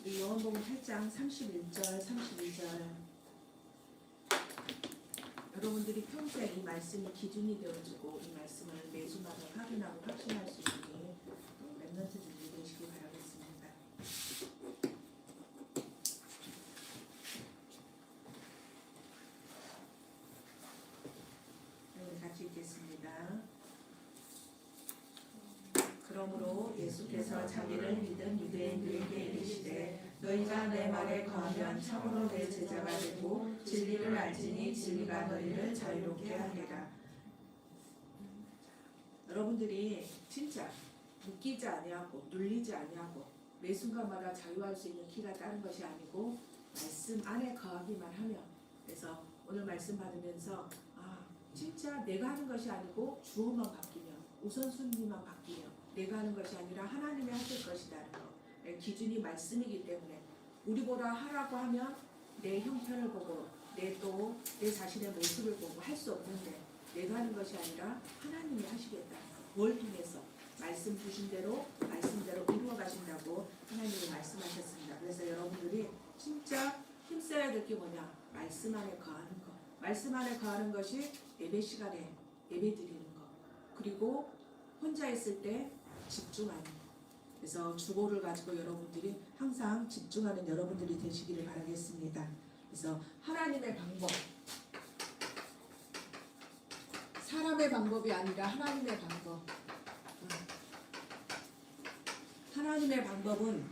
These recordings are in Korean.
우리 요한복음 8장 31절, 32절. 여러분들이 평소에 이 말씀이 기준이 되어주고 이 말씀을 매주마다 확인하고 확신할 수 있게 랩런트들이 되시기 바라겠습니다. 네, 같이 읽겠습니다. 그러므로 예수께서 자기를 믿은 유대인들에게 이르시되 너희가 내 말에 거하면 참으로 내 제자가 되고 진리를 알지니 진리가 너희를 자유롭게 하리라. 여러분들이 진짜 묶이지 아니하고 눌리지 아니하고 매 순간마다 자유할 수 있는 키가 다른 것이 아니고 말씀 안에 거하기만 하면, 그래서 오늘 말씀 받으면서 진짜 내가 하는 것이 아니고 주어만 바뀌면, 우선순위만 바뀌면 내가 하는 것이 아니라 하나님이 하실 것이라는 것. 기준이 말씀이기 때문에 우리보다 하라고 하면 내 형편을 보고 내 자신의 모습을 보고 할 수 없는데, 내가 하는 것이 아니라 하나님이 하시겠다. 뭘 통해서? 말씀 주신 대로 말씀대로 이루어 가신다고 하나님이 말씀하셨습니다. 그래서 여러분들이 진짜 힘써야 될 게 뭐냐? 말씀 안에 거하는 것. 말씀 안에 거하는 것이 예배 시간에 예배 드리는 것. 그리고 혼자 있을 때 집중하는 것. 그래서 주보를 가지고 여러분들이 항상 집중하는 여러분들이 되시기를 바라겠습니다. 그래서 하나님의 방법, 사람의 방법이 아니라 하나님의 방법. 하나님의 방법은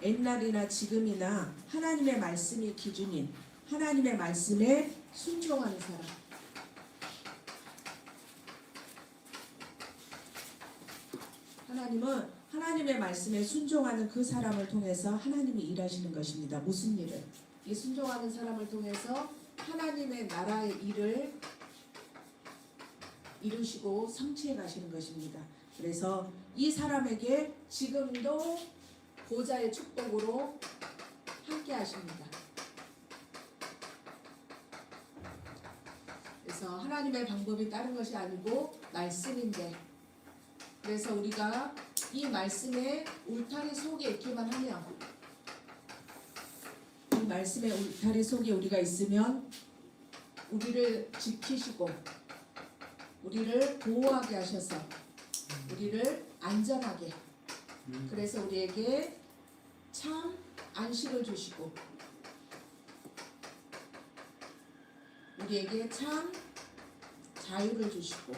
옛날이나 지금이나 하나님의 말씀이 기준인, 하나님의 말씀에 순종하는 사람. 하나님은 하나님의 말씀에 순종하는 그 사람을 통해서 하나님이 일하시는 것입니다. 무슨 일을? 이 순종하는 사람을 통해서 하나님의 나라의 일을 이루시고 성취해 가시는 것입니다. 그래서 이 사람에게 지금도 보좌의 축복으로 함께 하십니다. 그래서 하나님의 방법이 다른 것이 아니고 말씀인데, 그래서 우리가 이 말씀의 울타리 속에 있기만 하면, 이 말씀의 울타리 속에 우리가 있으면 우리를 지키시고 우리를 보호하게 하셔서 우리를 안전하게, 그래서 우리에게 참 안식을 주시고 우리에게 참 자유를 주시고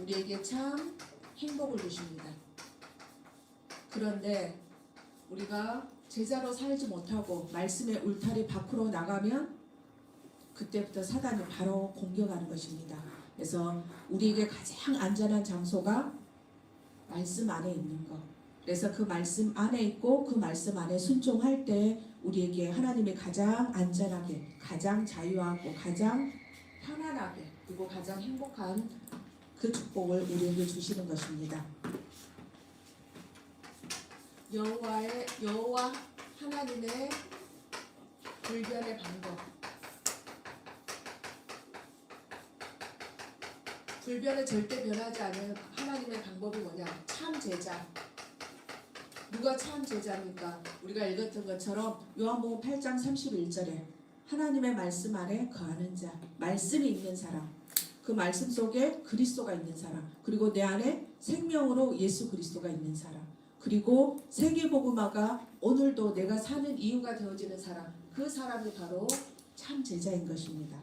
우리에게 참 행복을 주십니다. 그런데 우리가 제자로 살지 못하고 말씀의 울타리 밖으로 나가면 그때부터 사단이 바로 공격하는 것입니다. 그래서 우리에게 가장 안전한 장소가 말씀 안에 있는 것. 그래서 그 말씀 안에 있고 그 말씀 안에 순종할 때 우리에게 하나님이 가장 안전하게, 가장 자유하고 가장 편안하게, 그리고 가장 행복한 그 축복을 우리에게 주시는 것입니다. 여호와 하나님의 불변의 방법. 불변에 절대 변하지 않는 하나님의 방법이 뭐냐? 참 제자. 누가 참 제자입니까? 우리가 읽었던 것처럼 요한복음 8장 31절에 하나님의 말씀 안에 거하는 자, 말씀이 있는 사람, 그 말씀 속에 그리스도가 있는 사람, 그리고 내 안에 생명으로 예수 그리스도가 있는 사람, 그리고 세계복음화가 오늘도 내가 사는 이유가 되어지는 사람, 그 사람이 바로 참 제자인 것입니다.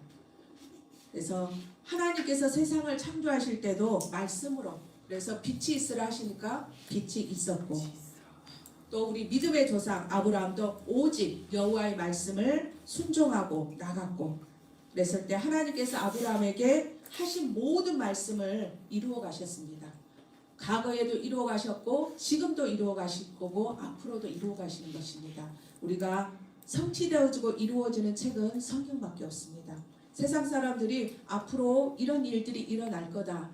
그래서 하나님께서 세상을 창조하실 때도 말씀으로, 그래서 빛이 있으라 하시니까 빛이 있었고, 또 우리 믿음의 조상 아브라함도 오직 여호와의 말씀을 순종하고 나갔고, 그랬을 때 하나님께서 아브라함에게 하신 모든 말씀을 이루어 가셨습니다. 과거에도 이루어 가셨고 지금도 이루어 가실 거고 앞으로도 이루어 가시는 것입니다. 우리가 성취되어지고 이루어지는 책은 성경밖에 없습니다. 세상 사람들이 앞으로 이런 일들이 일어날 거다,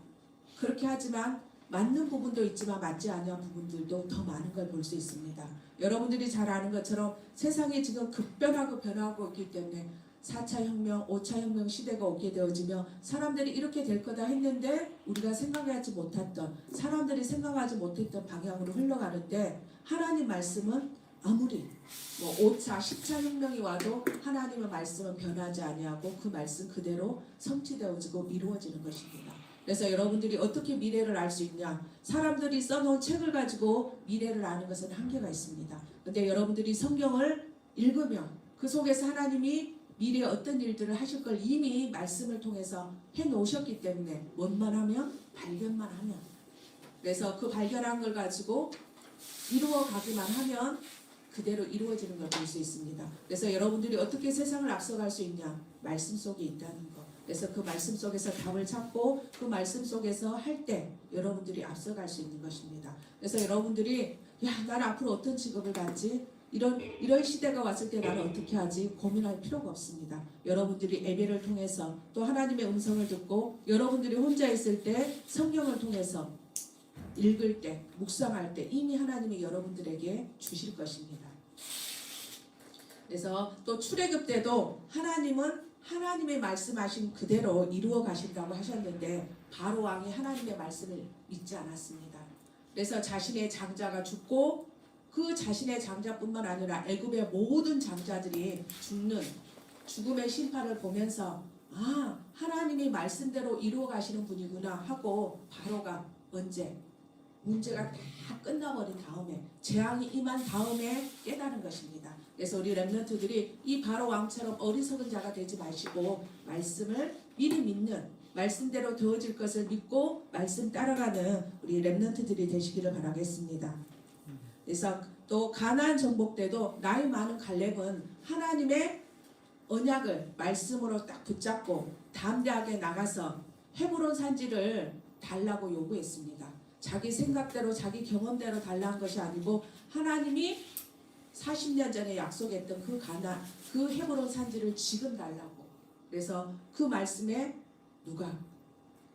그렇게 하지만 맞는 부분도 있지만 맞지 않은 부분들도 더 많은 걸 볼 수 있습니다. 여러분들이 잘 아는 것처럼 세상이 지금 급변하고 변하고 있기 때문에 4차 혁명, 5차 혁명 시대가 오게 되어지며 사람들이 이렇게 될 거다 했는데 우리가 생각하지 못했던, 사람들이 생각하지 못했던 방향으로 흘러가는데 하나님 말씀은 아무리 뭐 5차, 10차 혁명이 와도 하나님의 말씀은 변하지 아니하고 그 말씀 그대로 성취되어지고 이루어지는 것입니다. 그래서 여러분들이 어떻게 미래를 알 수 있냐? 사람들이 써놓은 책을 가지고 미래를 아는 것은 한계가 있습니다. 그런데 여러분들이 성경을 읽으면 그 속에서 하나님이 미래에 어떤 일들을 하실 걸 이미 말씀을 통해서 해놓으셨기 때문에 뭔만 하면 발견만 하면, 그래서 그 발견한 걸 가지고 이루어가기만 하면 그대로 이루어지는 걸 볼 수 있습니다. 그래서 여러분들이 어떻게 세상을 앞서갈 수 있냐? 말씀 속에 있다는 거. 그래서 그 말씀 속에서 답을 찾고 그 말씀 속에서 할 때 여러분들이 앞서갈 수 있는 것입니다. 그래서 여러분들이 나는 앞으로 어떤 직업을 갖지? 이런 시대가 왔을 때 나는 어떻게 하지? 고민할 필요가 없습니다. 여러분들이 예배를 통해서 또 하나님의 음성을 듣고 여러분들이 혼자 있을 때 성경을 통해서 읽을 때, 묵상할 때 이미 하나님이 여러분들에게 주실 것입니다. 그래서 또 출애굽 때도 하나님은 하나님의 말씀하신 그대로 이루어 가신다고 하셨는데 바로 왕이 하나님의 말씀을 믿지 않았습니다. 그래서 자신의 장자가 죽고 그 자신의 장자뿐만 아니라 애굽의 모든 장자들이 죽음의 심판을 보면서 하나님이 말씀대로 이루어 가시는 분이구나 하고 바로가 언제 문제가 다 끝나버린 다음에 재앙이 임한 다음에 깨달은 것입니다. 그래서 우리 렘넌트들이 이 바로 왕처럼 어리석은 자가 되지 마시고 말씀을 미리 믿는, 말씀대로 되어질 것을 믿고 말씀 따라가는 우리 렘넌트들이 되시기를 바라겠습니다. 그래서 또 가나안 정복 때도 나이 많은 갈렙은 하나님의 언약을 말씀으로 딱 붙잡고 담대하게 나가서 헤브론 산지를 달라고 요구했습니다. 자기 생각대로 자기 경험대로 달라는 것이 아니고 하나님이 40년 전에 약속했던 그 헤브론 산지를 지금 달라고. 그래서 그 말씀에 누가?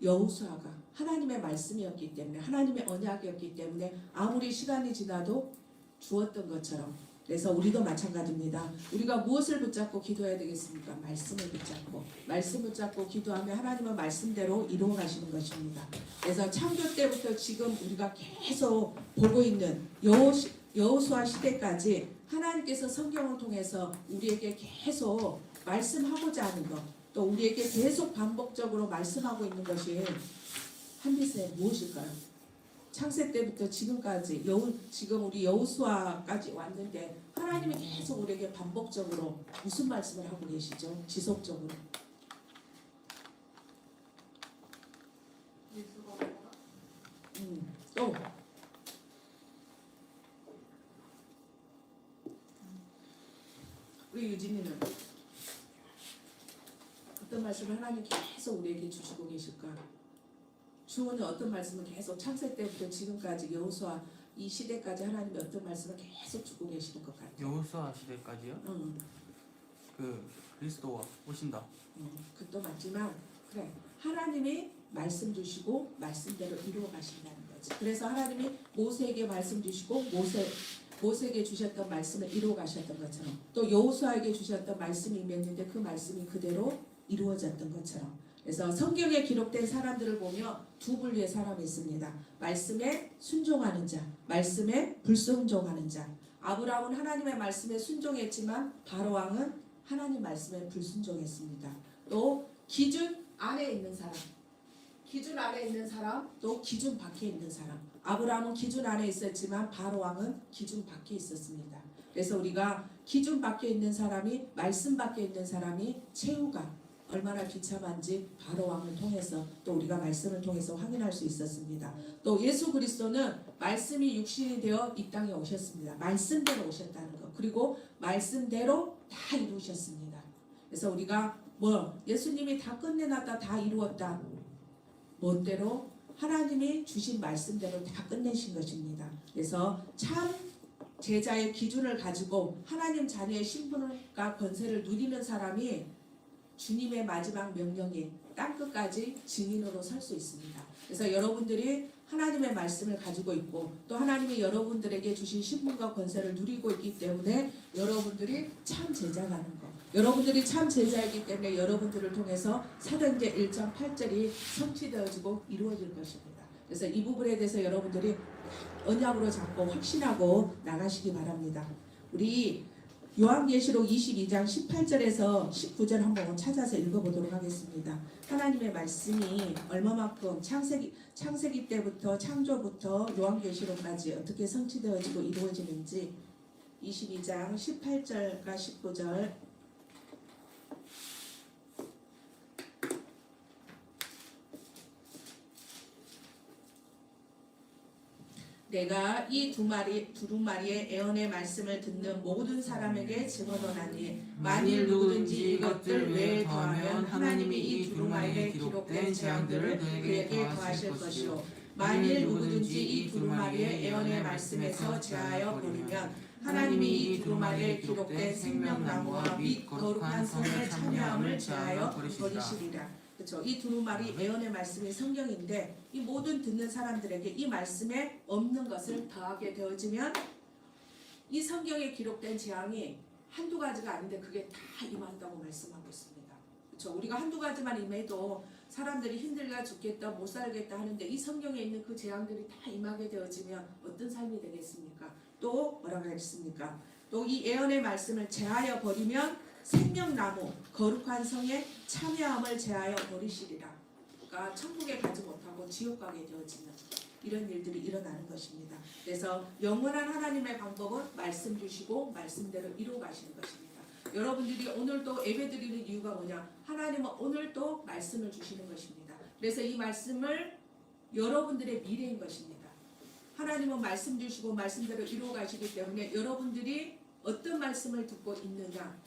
여호수아가 하나님의 말씀이었기 때문에, 하나님의 언약이었기 때문에 아무리 시간이 지나도 주었던 것처럼, 그래서 우리도 마찬가지입니다. 우리가 무엇을 붙잡고 기도해야 되겠습니까? 말씀을 붙잡고, 말씀 붙잡고 기도하면 하나님은 말씀대로 이루어 가시는 것입니다. 그래서 창조 때부터 지금 우리가 계속 보고 있는 여호수아 시대까지 하나님께서 성경을 통해서 우리에게 계속 말씀하고자 하는 것, 또 우리에게 계속 반복적으로 말씀하고 있는 것이 한빛에 무엇일까요? 창세 때부터 지금까지 지금 우리 여호수아까지 왔는데 하나님이 계속 우리에게 반복적으로 무슨 말씀을 하고 계시죠? 지속적으로. 또 우리 유진이는 어떤 말씀을 하나님 계속 우리에게 주시고 계실까? 주호는 어떤 말씀을 계속 창세 때부터 지금까지 여호수아 이 시대까지 하나님이 어떤 말씀을 계속 주고 계시는 것 같아요? 여호수아 시대까지요? 그 그리스도가 오신다. 그것도 맞지만 그래, 하나님이 말씀 주시고 말씀대로 이루어 가신다는 거지. 그래서 하나님이 모세에게 말씀 주시고 모세에게 주셨던 말씀을 이루어 가셨던 것처럼, 또 여호수아에게 주셨던 말씀이 있는데 그 말씀이 그대로 이루어졌던 것처럼. 그래서 성경에 기록된 사람들을 보면 두 분류의 사람이 있습니다. 말씀에 순종하는 자, 말씀에 불순종하는 자. 아브라함은 하나님의 말씀에 순종했지만 바로 왕은 하나님 말씀에 불순종했습니다. 또 기준 안에 있는 사람, 기준 안에 있는 사람, 또 기준 밖에 있는 사람. 아브라함은 기준 안에 있었지만 바로 왕은 기준 밖에 있었습니다. 그래서 우리가 기준 밖에 있는 사람이, 말씀 밖에 있는 사람이 최후가 얼마나 비참한지 바로 왕을 통해서 또 우리가 말씀을 통해서 확인할 수 있었습니다. 또 예수 그리스도는 말씀이 육신이 되어 이 땅에 오셨습니다. 말씀대로 오셨다는 것, 그리고 말씀대로 다 이루셨습니다. 그래서 우리가 예수님이 다 끝내놨다, 다 이루었다, 멋대로 하나님이 주신 말씀대로 다 끝내신 것입니다. 그래서 참 제자의 기준을 가지고 하나님 자녀의 신분과 권세를 누리는 사람이 주님의 마지막 명령인 땅끝까지 증인으로 설 수 있습니다. 그래서 여러분들이 하나님의 말씀을 가지고 있고 또 하나님이 여러분들에게 주신 신분과 권세를 누리고 있기 때문에 여러분들이 참 제자라는 것, 여러분들이 참 제자이기 때문에 여러분들을 통해서 사도행전 1장 8절이 성취되어지고 이루어질 것입니다. 그래서 이 부분에 대해서 여러분들이 언약으로 잡고 확신하고 나가시기 바랍니다. 우리 요한계시록 22장 18절에서 19절 한번 찾아서 읽어보도록 하겠습니다. 하나님의 말씀이 얼마만큼 창세기 때부터 창조부터 요한계시록까지 어떻게 성취되어지고 이루어지는지 22장 18절과 19절 내가 이 두루마리의 애언의 말씀을 듣는 모든 사람에게 증언하나니 만일 누구든지 이것들 외에 더하면 하나님이 이 두루마리에 기록된 재앙들을 그에게 더하실 것이요 만일 누구든지 이 두루마리의 애언의 말씀에서 제하여 버리면 하나님이 이 두루마리에 기록된 생명나무와 및 거룩한 성의 참여함을 제하여 버리시리라. 그렇죠. 이 두루마리 애언의 말씀이 성경인데 이 모든 듣는 사람들에게 이 말씀에 없는 것을 더하게 되어지면 이 성경에 기록된 재앙이 한두 가지가 아닌데 그게 다 임한다고 말씀하고 있습니다. 그렇죠. 우리가 한두 가지만 임해도 사람들이 힘들게 죽겠다 못 살겠다 하는데 이 성경에 있는 그 재앙들이 다 임하게 되어지면 어떤 삶이 되겠습니까? 또 뭐라고 했습니까? 또 이 애언의 말씀을 제하여 버리면 생명나무 거룩한 성에 참여함을 제하여 버리시리라. 그러니까 천국에 가지 못하고 지옥 가게 되어지는 이런 일들이 일어나는 것입니다. 그래서 영원한 하나님의 방법은 말씀 주시고 말씀대로 이루어 가시는 것입니다. 여러분들이 오늘도 예배드리는 이유가 뭐냐? 하나님은 오늘도 말씀을 주시는 것입니다. 그래서 이 말씀을 여러분들의 미래인 것입니다. 하나님은 말씀 주시고 말씀대로 이루어 가시기 때문에 여러분들이 어떤 말씀을 듣고 있느냐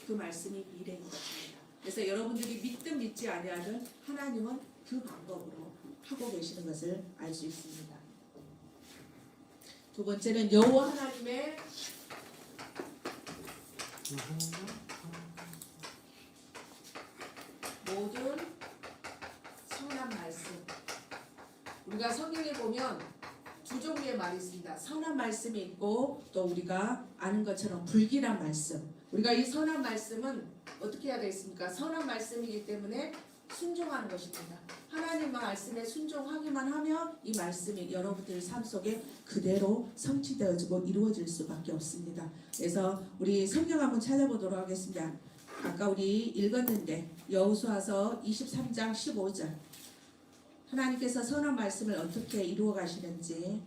그 말씀이 미래인 것입니다. 그래서 여러분들이 믿든 믿지 아니하든 하나님은 그 방법으로 하고 계시는 것을 알 수 있습니다. 두 번째는 여호와 하나님의 모든 선한 말씀. 우리가 성경에 보면 두 종류의 말이 있습니다. 선한 말씀이 있고 또 우리가 아는 것처럼 불길한 말씀. 우리가 이 선한 말씀은 어떻게 해야 되겠습니까? 선한 말씀이기 때문에 순종하는 것입니다. 하나님 말씀에 순종하기만 하면 이 말씀이 여러분들 삶 속에 그대로 성취되어지고 이루어질 수밖에 없습니다. 그래서 우리 성경 한번 찾아보도록 하겠습니다. 아까 우리 읽었는데 여호수아서 23장 15절 하나님께서 선한 말씀을 어떻게 이루어 가시는지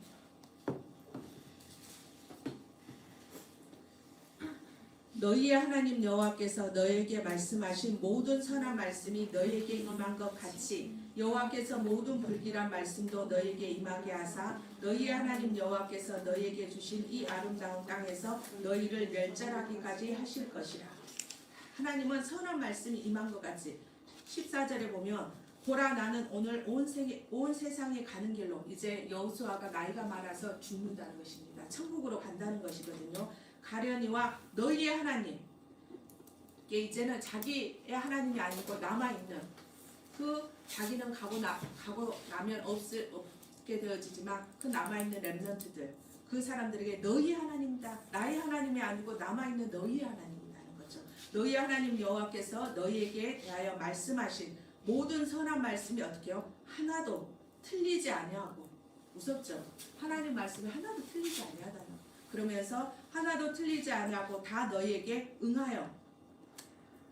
너희의 하나님 여호와께서 너희에게 말씀하신 모든 선한 말씀이 너희에게 임한 것 같이 여호와께서 모든 불길한 말씀도 너희에게 임하게 하사 너희의 하나님 여호와께서 너희에게 주신 이 아름다운 땅에서 너희를 멸절하기까지 하실 것이라. 하나님은 선한 말씀이 임한 것 같이 14절에 보면 보라 나는 오늘 온 세상에 가는 길로 이제 여호수아가 나이가 많아서 죽는다는 것입니다. 천국으로 간다는 것이거든요. 가려니와 너희의 하나님 이제는 자기의 하나님이 아니고 남아있는 그 자기는 가고 나면 없게 되어지지만 그 남아있는 렘넌트들 그 사람들에게 너희 하나님이다. 나의 하나님이 아니고 남아있는 너희 하나님이라는 거죠. 너희 하나님 여호와께서 너희에게 대하여 말씀하신 모든 선한 말씀이 어떻게요? 하나도 틀리지 아니하고 무섭죠. 하나님 말씀이 하나도 틀리지 아니하다는 그러면서 하나도 틀리지 아니하고 다 너희에게 응하여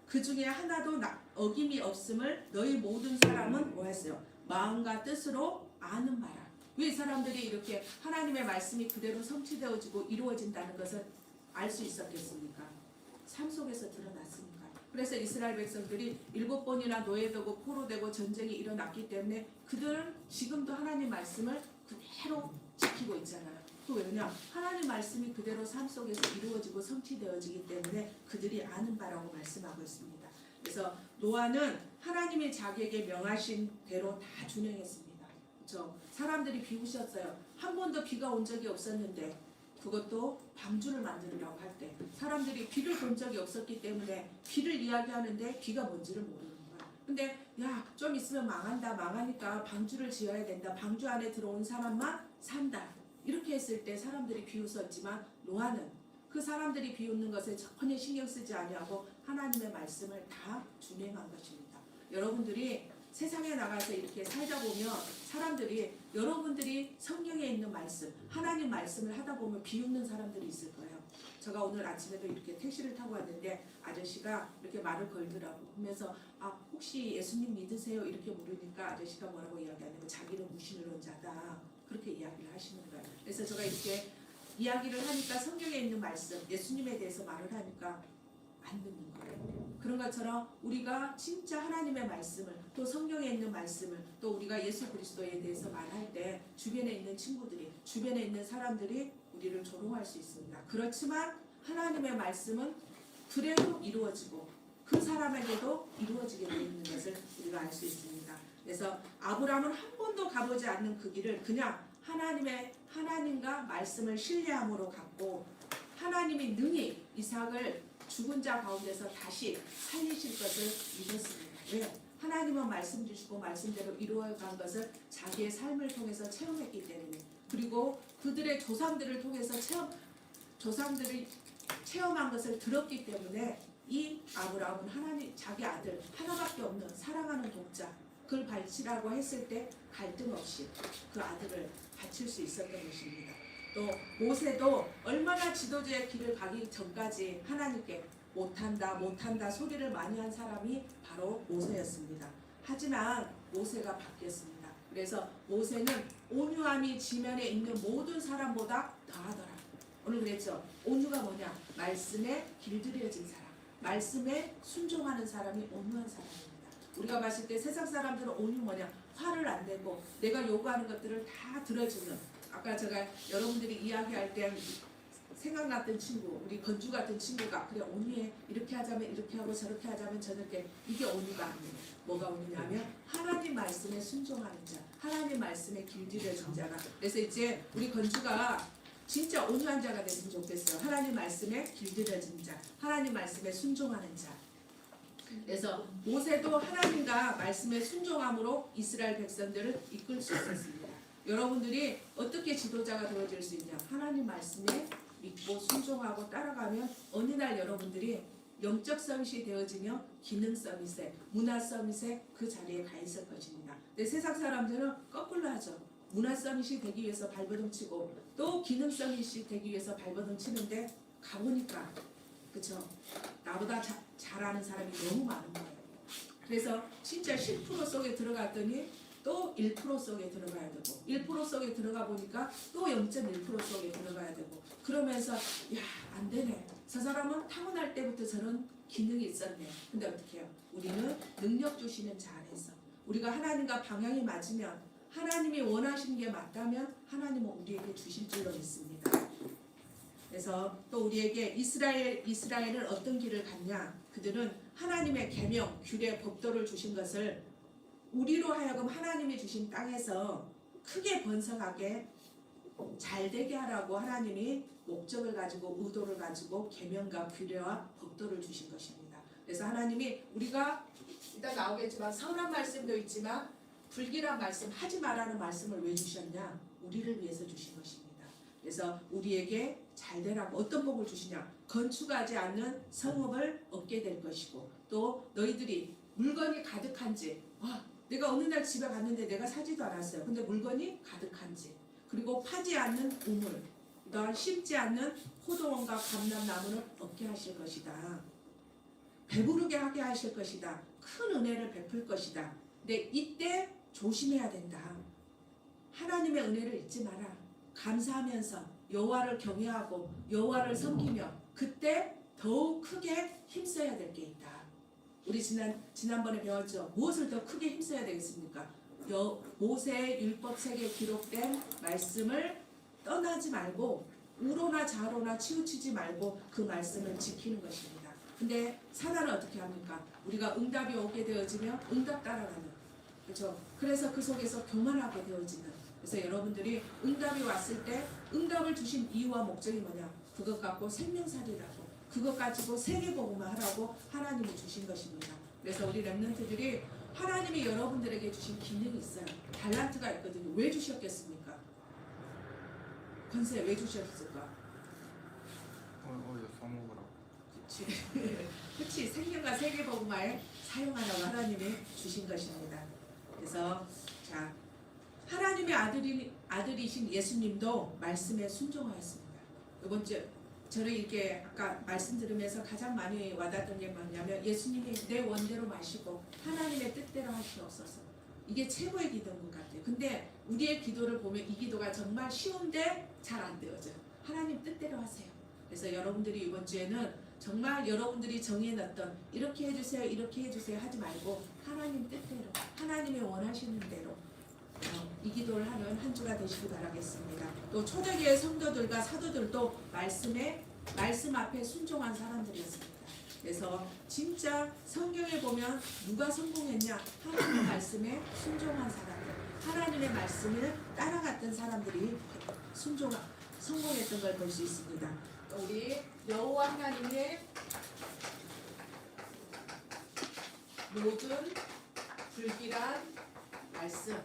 그 중에 하나도 어김이 없음을 너희 모든 사람은 뭐했어요? 마음과 뜻으로 아는 바라. 왜 사람들이 이렇게 하나님의 말씀이 그대로 성취되어지고 이루어진다는 것을 알 수 있었겠습니까? 삶 속에서 드러났습니까? 그래서 이스라엘 백성들이 7번이나 노예되고 포로되고 전쟁이 일어났기 때문에 그들은 지금도 하나님 말씀을 그대로 지키고 있잖아요. 또 왜냐? 하나님 말씀이 그대로 삶 속에서 이루어지고 성취되어지기 때문에 그들이 아는 바라고 말씀하고 있습니다. 그래서 노아는 하나님이 자기에게 명하신 대로 다 준행했습니다. 그렇죠? 사람들이 비웃었어요. 한 번도 비가 온 적이 없었는데 그것도 방주를 만들으라고 할 때 사람들이 비를 본 적이 없었기 때문에 비를 이야기하는데 비가 뭔지를 모르는 거야. 근데 야, 좀 있으면 망하니까 방주를 지어야 된다. 방주 안에 들어온 사람만 산다. 이렇게 했을 때 사람들이 비웃었지만 노아는 그 사람들이 비웃는 것에 전혀 신경 쓰지 아니하고 하나님의 말씀을 다 준행한 것입니다. 여러분들이 세상에 나가서 이렇게 살다 보면 사람들이 여러분들이 성경에 있는 말씀, 하나님 말씀을 하다 보면 비웃는 사람들이 있을 거예요. 제가 오늘 아침에도 이렇게 택시를 타고 왔는데 아저씨가 이렇게 말을 걸더라고. 그러면서 혹시 예수님 믿으세요? 이렇게 물으니까 아저씨가 뭐라고 이야기하냐면 자기는 무신론자다 자다. 그렇게 이야기를 하시는 거예요. 그래서 제가 이렇게 이야기를 하니까 성경에 있는 말씀, 예수님에 대해서 말을 하니까 안 듣는 거예요. 그런 것처럼 우리가 진짜 하나님의 말씀을 또 성경에 있는 말씀을 또 우리가 예수 그리스도에 대해서 말할 때 주변에 있는 친구들이 주변에 있는 사람들이 우리를 조롱할 수 있습니다. 그렇지만 하나님의 말씀은 그래도 이루어지고 그 사람에게도 이루어지게 되어 있는 것을 우리가 알 수 있습니다. 그래서 아브라함은 한 번도 가보지 않는 그 길을 그냥 하나님과 말씀을 신뢰함으로 갔고 하나님이 능히 이삭을 죽은 자 가운데서 다시 살리실 것을 믿었습니다. 왜? 하나님은 말씀 주시고 말씀대로 이루어간 것을 자기의 삶을 통해서 체험했기 때문에 그리고 그들의 조상들을 통해서 조상들이 체험한 것을 들었기 때문에 이 아브라함은 하나님 자기 아들 하나밖에 없는 사랑하는 독자 그걸 바치라고 했을 때 갈등 없이 그 아들을 바칠 수 있었던 것입니다. 또 모세도 얼마나 지도자의 길을 가기 전까지 하나님께 못한다 소리를 많이 한 사람이 바로 모세였습니다. 하지만 모세가 바뀌었습니다. 그래서 모세는 온유함이 지면에 있는 모든 사람보다 더하더라. 오늘 그랬죠. 온유가 뭐냐? 말씀에 길들여진 사람, 말씀에 순종하는 사람이 온유한 사람입니다. 우리가 봤을 때 세상 사람들은 온유 뭐냐? 화를 안 내고 내가 요구하는 것들을 다 들어주는 아까 제가 여러분들이 이야기할 때 생각났던 친구, 우리 건주 같은 친구가 그래 온유해 이렇게 하자면 이렇게 하고 저렇게 하자면 저렇게 이게 온유가 아니에요. 뭐가 온유냐면 하나님 말씀에 순종하는 자, 하나님 말씀에 길들여진 자가. 그래서 이제 우리 건주가 진짜 온유한 자가 됐으면 좋겠어요. 하나님 말씀에 길들여진 자, 하나님 말씀에 순종하는 자. 그래서 모세도 하나님과 말씀에 순종함으로 이스라엘 백성들을 이끌 수 있었습니다. 여러분들이 어떻게 지도자가 되어질 수 있냐? 하나님 말씀에 믿고 순종하고 따라가면 어느 날 여러분들이 영적 서밋이 되어지며 기능 서밋에 문화 서밋에 그 자리에 가 있을 것입니다. 근데 세상 사람들은 거꾸로 하죠. 문화 서밋이 되기 위해서 발버둥 치고 또 기능 서밋이 되기 위해서 발버둥 치는데 가보니까 그쵸? 나보다 잘하는 사람이 너무 많은 거예요. 그래서 진짜 10% 속에 들어갔더니 또 1% 속에 들어가야 되고 1% 속에 들어가 보니까 또 0.1% 속에 들어가야 되고 그러면서 야 안 되네. 저 사람은 타고날 때부터 저런 기능이 있었네. 근데 어떻게 해요? 우리는 능력 주시는 자 안에서 우리가 하나님과 방향이 맞으면 하나님이 원하시는 게 맞다면 하나님은 우리에게 주실 줄로 믿습니다. 그래서 또 우리에게 이스라엘은 어떤 길을 갔냐? 그들은 하나님의 계명, 규례, 법도를 주신 것을 우리로 하여금 하나님이 주신 땅에서 크게 번성하게 잘되게 하라고 하나님이 목적을 가지고 의도를 가지고 계명과 규례와 법도를 주신 것입니다. 그래서 하나님이 우리가 일단 나오겠지만 선한 말씀도 있지만 불길한 말씀 하지 말라는 말씀을 왜 주셨냐? 우리를 위해서 주신 것입니다. 그래서 우리에게 잘되라고 어떤 복을 주시냐? 건축하지 않는 성읍을 얻게 될 것이고 또 너희들이 물건이 가득한지 내가 어느 날 집에 갔는데 내가 사지도 않았어요. 근데 물건이 가득한지 그리고 파지 않는 우물 또한 심지 않는 포도원과 감람나무는 얻게 하실 것이다. 배부르게 하게 하실 것이다. 큰 은혜를 베풀 것이다. 근데 이때 조심해야 된다. 하나님의 은혜를 잊지 마라. 감사하면서 여호와를 경외하고 여호와를 섬기며 그때 더욱 크게 힘써야 될 게 있다. 우리 지난번에 배웠죠. 무엇을 더 크게 힘써야 되겠습니까? 모세의 율법책에 기록된 말씀을 떠나지 말고 우로나 좌로나 치우치지 말고 그 말씀을 지키는 것입니다. 근데 사단은 어떻게 합니까? 우리가 응답이 오게 되어지면 응답 따라가는 그렇죠? 그래서 그 속에서 교만하게 되어지는 그래서 여러분들이 응답이 왔을 때 응답을 주신 이유와 목적이 뭐냐? 그것 갖고 생명살이라고 그것 가지고 세계복음을 하라고 하나님이 주신 것입니다. 그래서 우리 렘넌트들이 하나님이 여러분들에게 주신 기능이 있어요. 달란트가 있거든요. 왜 주셨겠습니까? 권세 왜 주셨을까? 어디서 써먹으라고. 그치 생명과 세계복음화에 사용하라고 하나님이 주신 것입니다. 그래서 자 하나님의 아들이신 예수님도 말씀에 순종하였습니다. 이번 주 저는 이게 아까 말씀 들으면서 가장 많이 와닿았던 게 뭐냐면 예수님이 내 원대로 마시고 하나님의 뜻대로 하시옵소서. 이게 최고의 기도인 것 같아요. 근데 우리의 기도를 보면 이 기도가 정말 쉬운데 잘 안 되어져요. 하나님 뜻대로 하세요. 그래서 여러분들이 이번 주에는 정말 여러분들이 정해놨던 이렇게 해주세요, 이렇게 해주세요 하지 말고 하나님 뜻대로, 하나님이 원하시는 대로 이 기도를 하는 한 주가 되시기 바라겠습니다. 또 초대교회 성도들과 사도들도 말씀 앞에 순종한 사람들이었습니다. 그래서 진짜 성경에 보면 누가 성공했냐? 하나님의 말씀에 순종한 사람들, 하나님의 말씀을 따라갔던 사람들이 성공했던 걸 볼 수 있습니다. 우리 여호와 하나님의 모든 불길한 말씀,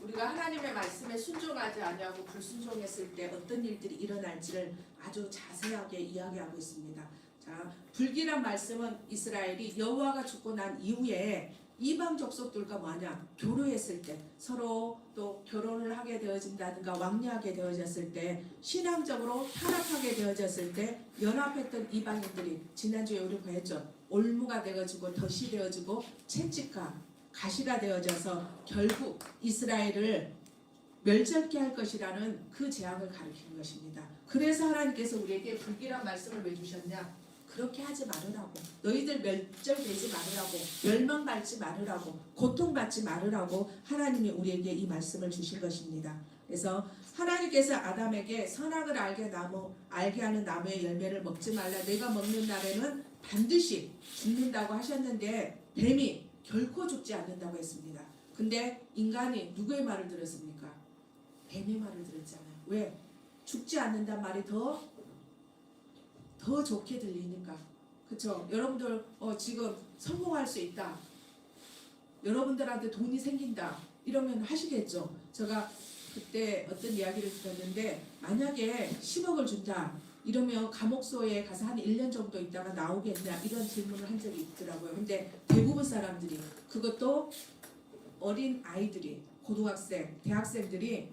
우리가 하나님의 말씀에 순종하지 아니하고 불순종했을 때 어떤 일들이 일어날지를 아주 자세하게 이야기하고 있습니다. 자, 불길한 말씀은 이스라엘이 여호와가 죽고 난 이후에 이방 족속들과 뭐냐 교류했을 때 서로 또 결혼을 하게 되어진다든가 왕래하게 되어졌을 때 신앙적으로 타락하게 되어졌을 때 연합했던 이방인들이 지난주에 우리 보였죠. 올무가 되어지고 덫이 되어지고 채찍과 가시가 되어져서 결국 이스라엘을 멸절케 할 것이라는 그 재앙을 가리키는 것입니다. 그래서 하나님께서 우리에게 불길한 말씀을 왜 주셨냐? 그렇게 하지 말으라고, 너희들 멸절되지 말으라고, 멸망받지 말으라고, 고통받지 말으라고 하나님이 우리에게 이 말씀을 주신 것입니다. 그래서 하나님께서 아담에게 선악을 알게 하는 나무의 열매를 먹지 말라, 내가 먹는 날에는 반드시 죽는다고 하셨는데 뱀이 결코 죽지 않는다고 했습니다. 근데 인간이 누구의 말을 들었습니까? 뱀의 말을 들었잖아요. 왜? 죽지 않는단 말이 더 좋게 들리니까. 그쵸? 여러분들 지금 성공할 수 있다, 여러분들한테 돈이 생긴다 이러면 하시겠죠. 제가 그때 어떤 이야기를 들었는데 만약에 10억을 준다 이러면 감옥소에 가서 한 1년 정도 있다가 나오겠냐 이런 질문을 한 적이 있더라고요. 근데 대부분 사람들이, 그것도 어린 아이들이, 고등학생, 대학생들이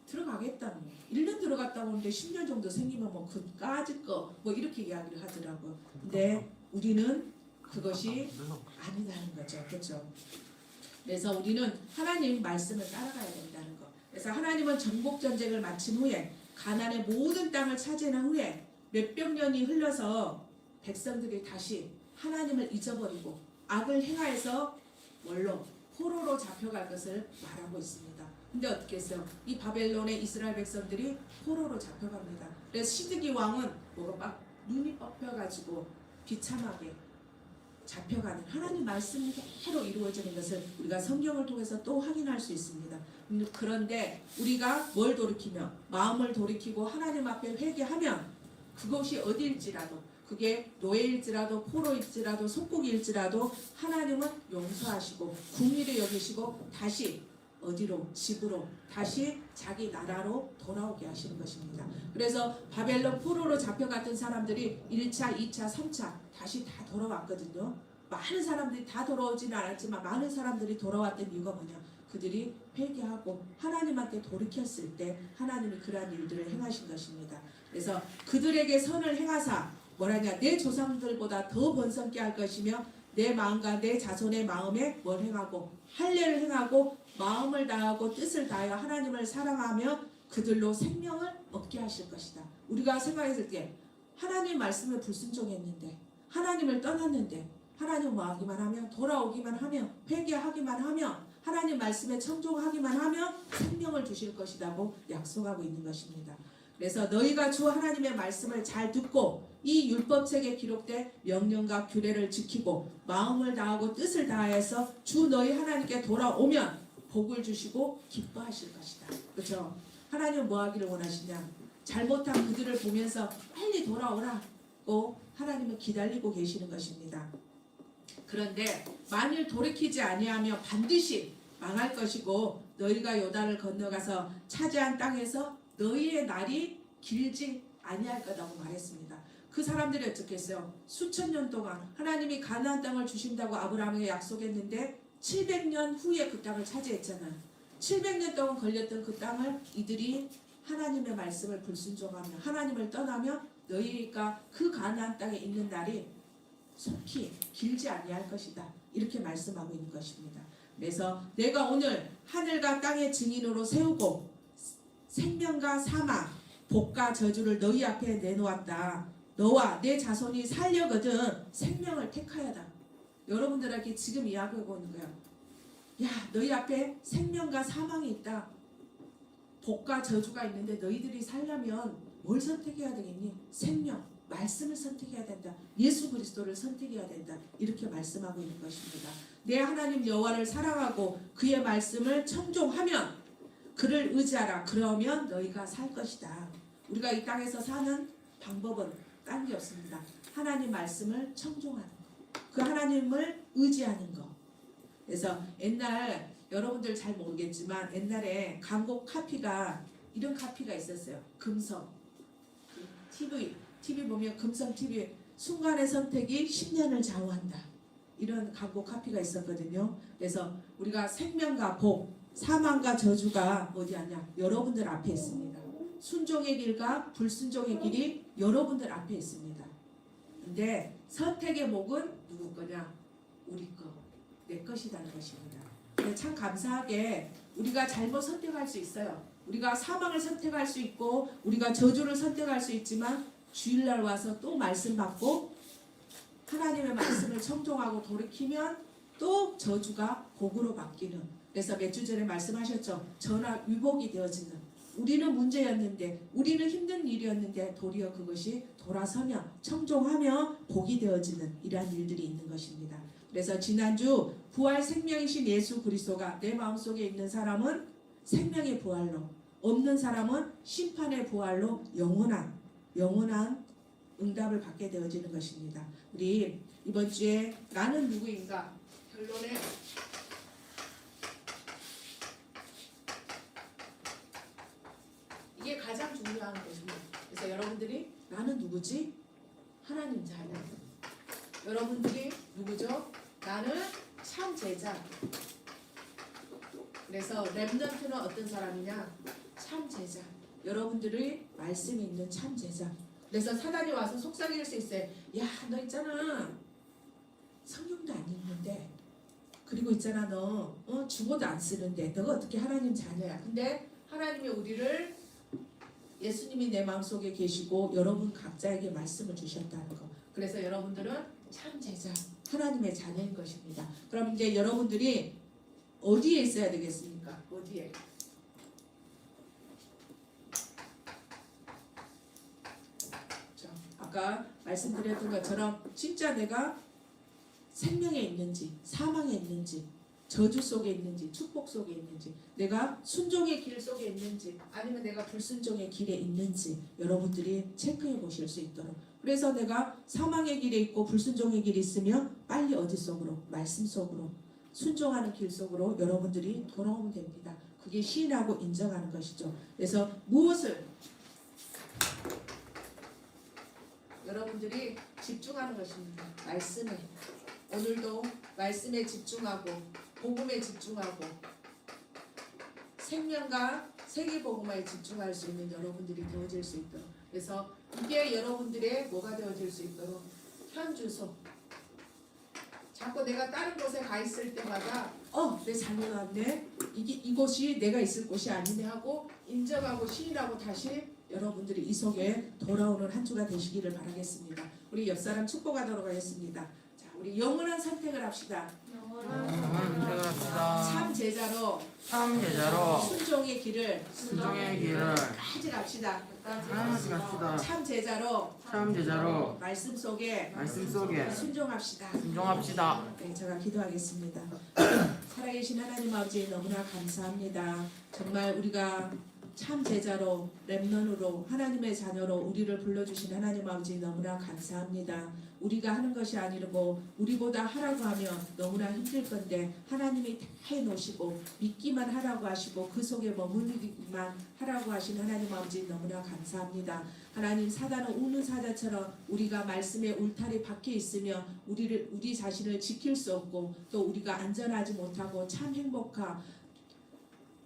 들어가겠다는 거예요. 1년 들어갔다 오는데 10년 정도 생기면 뭐 그까짓 거 뭐 이렇게 이야기를 하더라고요. 근데 우리는 그것이 아니라는 거죠. 그렇죠? 그래서 우리는 하나님 말씀을 따라가야 된다는 거. 그래서 하나님은 정복 전쟁을 마친 후에 가나안의 모든 땅을 차지한 후에 몇백 년이 흘러서 백성들이 다시 하나님을 잊어버리고 악을 행하여서 뭘로? 포로로 잡혀갈 것을 말하고 있습니다. 근데 어떻게 했어요? 이 바벨론의 이스라엘 백성들이 포로로 잡혀갑니다. 그래서 시드기 왕은 뭐가 막 눈이 뽑혀가지고 비참하게 잡혀가는, 하나님 말씀이 그대로 이루어지는 것을 우리가 성경을 통해서 또 확인할 수 있습니다. 그런데 우리가 뭘 돌이키며 마음을 돌이키고 하나님 앞에 회개하면 그것이 어디일지라도, 그게 노예일지라도 포로일지라도 속국일지라도 하나님은 용서하시고 궁일을 여기시고 다시 어디로? 집으로, 다시 자기 나라로 돌아오게 하시는 것입니다. 그래서 바벨론 포로로 잡혀갔던 사람들이 1차, 2차, 3차 다시 다 돌아왔거든요. 많은 사람들이 다 돌아오지는 않았지만 많은 사람들이 돌아왔던 이유가 뭐냐? 그들이 회개하고 하나님한테 돌이켰을 때 하나님이 그러한 일들을 행하신 것입니다. 그래서 그들에게 선을 행하사 뭐라냐? 내 조상들보다 더 번성케 할 것이며 내 마음과 내 자손의 마음에 뭘 행하고 할례를 행하고 마음을 다하고 뜻을 다하여 하나님을 사랑하며 그들로 생명을 얻게 하실 것이다. 우리가 생각했을 때 하나님 말씀에 불순종했는데, 하나님을 떠났는데, 하나님 뭐 하기만 하면, 돌아오기만 하면, 회개하기만 하면, 하나님 말씀에 청종하기만 하면 생명을 주실 것이라고 약속하고 있는 것입니다. 그래서 너희가 주 하나님의 말씀을 잘 듣고 이 율법책에 기록된 명령과 규례를 지키고 마음을 다하고 뜻을 다하여서 주 너희 하나님께 돌아오면 복을 주시고 기뻐하실 것이다. 그렇죠? 하나님은 뭐 하기를 원하시냐? 잘못한 그들을 보면서 빨리 돌아오라고 하나님은 기다리고 계시는 것입니다. 그런데 만일 돌이키지 아니하면 반드시 망할 것이고 너희가 요단을 건너가서 차지한 땅에서 너희의 날이 길지 아니할 거라고 말했습니다. 그 사람들이 어떻게 했어요? 수천 년 동안 하나님이 가나안 땅을 주신다고 아브라함에게 약속했는데 700년 후에 그 땅을 차지했잖아요. 700년 동안 걸렸던 그 땅을 이들이 하나님의 말씀을 불순종하며 하나님을 떠나며 너희가 그 가나안 땅에 있는 날이 속히 길지 아니할 것이다. 이렇게 말씀하고 있는 것입니다. 그래서 내가 오늘 하늘과 땅의 증인으로 세우고 생명과 사망, 복과 저주를 너희 앞에 내놓았다. 너와 내 자손이 살려거든 생명을 택하여다. 여러분들에게 지금 이야기하고 있는 거야. 야, 너희 앞에 생명과 사망이 있다. 복과 저주가 있는데 너희들이 살려면 뭘 선택해야 되겠니? 생명, 말씀을 선택해야 된다. 예수 그리스도를 선택해야 된다. 이렇게 말씀하고 있는 것입니다. 내 하나님 여호와를 사랑하고 그의 말씀을 청종하면 그를 의지하라. 그러면 너희가 살 것이다. 우리가 이 땅에서 사는 방법은 딴 게 없습니다. 하나님 말씀을 청종하는 거. 그 하나님을 의지하는 거. 그래서 옛날 여러분들 잘 모르겠지만 옛날에 광고 카피가 이런 카피가 있었어요. 금성 TV 보면 금성 TV 순간의 선택이 10년을 좌우한다. 이런 광고 카피가 있었거든요. 그래서 우리가 생명과 복, 사망과 저주가 어디 하냐? 여러분들 앞에 있습니다. 순종의 길과 불순종의 길이 여러분들 앞에 있습니다. 근데 선택의 목은 누구 거냐? 우리 거, 내 것이라는 것입니다. 근데 참 감사하게 우리가 잘못 선택할 수 있어요. 우리가 사망을 선택할 수 있고 우리가 저주를 선택할 수 있지만 주일날 와서 또 말씀 받고 하나님의 말씀을 청종하고 돌이키면 또 저주가 복으로 바뀌는. 그래서 몇 주 전에 말씀하셨죠. 전화 위복이 되어지는. 우리는 문제였는데 우리는 힘든 일이었는데 도리어 그것이 돌아서며 청종하며 복이 되어지는 이러한 일들이 있는 것입니다. 그래서 지난주 부활 생명이신 예수 그리스도가 내 마음속에 있는 사람은 생명의 부활로, 없는 사람은 심판의 부활로 영원한 응답을 받게 되어지는 것입니다. 우리 이번 주에 나는 누구인가 결론에 이게 가장 중요한 것입니다. 그래서 여러분들이 나는 누구지? 하나님 자녀. 여러분들이 누구죠? 나는 참 제자. 그래서 렘넌트는 어떤 사람이냐? 참 제자. 여러분들의 말씀이 있는 참 제자. 그래서 사단이 와서 속삭일 수 있어요. 야, 너 있잖아. 성경도 안 읽는데, 그리고 있잖아 너 주보도 안 쓰는데 너가 어떻게 하나님 자녀야? 근데 하나님이 우리를 예수님이 내 마음속에 계시고 여러분 각자에게 말씀을 주셨다는 거. 그래서 여러분들은 참 제자, 하나님의 자녀인 것입니다. 그럼 이제 여러분들이 어디에 있어야 되겠습니까? 어디에? 아까 말씀드렸던 것처럼 진짜 내가 생명에 있는지 사망에 있는지 저주 속에 있는지 축복 속에 있는지 내가 순종의 길 속에 있는지 아니면 내가 불순종의 길에 있는지 여러분들이 체크해 보실 수 있도록. 그래서 내가 사망의 길에 있고 불순종의 길이 있으면 빨리 어디 속으로? 말씀 속으로 순종하는 길 속으로 여러분들이 돌아오면 됩니다. 그게 시인하고 인정하는 것이죠. 그래서 무엇을 여러분들이 집중하는 것입니다. 말씀에. 오늘도 말씀에 집중하고 복음에 집중하고 생명과 세계복음에 집중할 수 있는 여러분들이 되어질 수 있도록. 그래서 이게 여러분들의 뭐가 되어질 수 있도록 현주소. 자꾸 내가 다른 곳에 가 있을 때마다 내 잘못 왔네. 이곳이 내가 있을 곳이 아니네 하고 인정하고 시인하고 다시 여러분들이 이 속에 돌아오는 한 주가 되시기를 바라겠습니다. 우리 옆사람 축복하도록 하겠습니다. 자, 우리 영원한 선택을 합시다. 참 제자로 순종의 길을 가져갑시다. 참 제자로 말씀 속에 순종합시다. 네, 제가 기도하겠습니다. 살아계신 하나님 아버지 너무나 감사합니다. 정말 우리가 참 제자로 렘넌으로 하나님의 자녀로 우리를 불러주신 하나님 아버지 너무나 감사합니다. 우리가 하는 것이 아니고 우리보다 하라고 하면 너무나 힘들 건데 하나님이 다 해놓으시고 믿기만 하라고 하시고 그 속에 머무르기만 하라고 하신 하나님 아버지 너무나 감사합니다. 하나님, 사단은 우는 사자처럼 우리가 말씀의 울타리 밖에 있으며 우리 자신을 지킬 수 없고 또 우리가 안전하지 못하고 참 행복하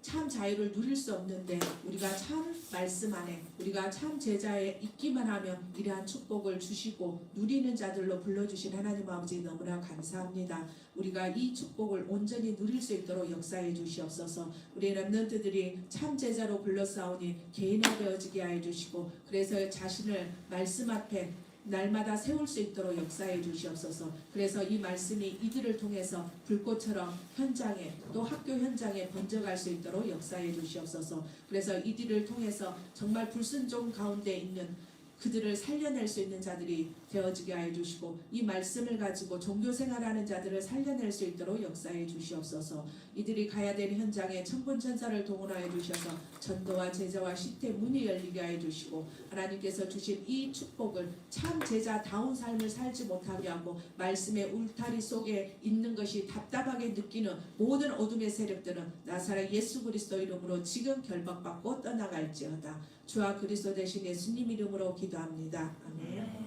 참 자유를 누릴 수 없는데 우리가 참 말씀 안에 우리가 참 제자에 있기만 하면 이러한 축복을 주시고 누리는 자들로 불러주신 하나님 아버지 너무나 감사합니다. 우리가 이 축복을 온전히 누릴 수 있도록 역사해 주시옵소서. 우리 렘넌트들이 참 제자로 불러싸우니 개인화되어지게 하여 주시고 그래서 자신을 말씀 앞에 날마다 세울 수 있도록 역사해 주시옵소서. 그래서 이 말씀이 이들을 통해서 불꽃처럼 현장에 또 학교 현장에 번져갈 수 있도록 역사해 주시옵소서. 그래서 이들을 통해서 정말 불순종 가운데 있는 그들을 살려낼 수 있는 자들이 되어지게 하여 주시고 이 말씀을 가지고 종교생활하는 자들을 살려낼 수 있도록 역사해 주시옵소서. 이들이 가야 될 현장에 천군천사를 동원하여 주셔서 전도와 제자와 시대 문이 열리게 하여 주시고 하나님께서 주신 이 축복을 참 제자다운 삶을 살지 못하게 하고 말씀의 울타리 속에 있는 것이 답답하게 느끼는 모든 어둠의 세력들은 나사렛 예수 그리스도 이름으로 지금 결박받고 떠나갈지어다. 주와 그리스도 대신 예수님 이름으로 기도합니다. 아멘.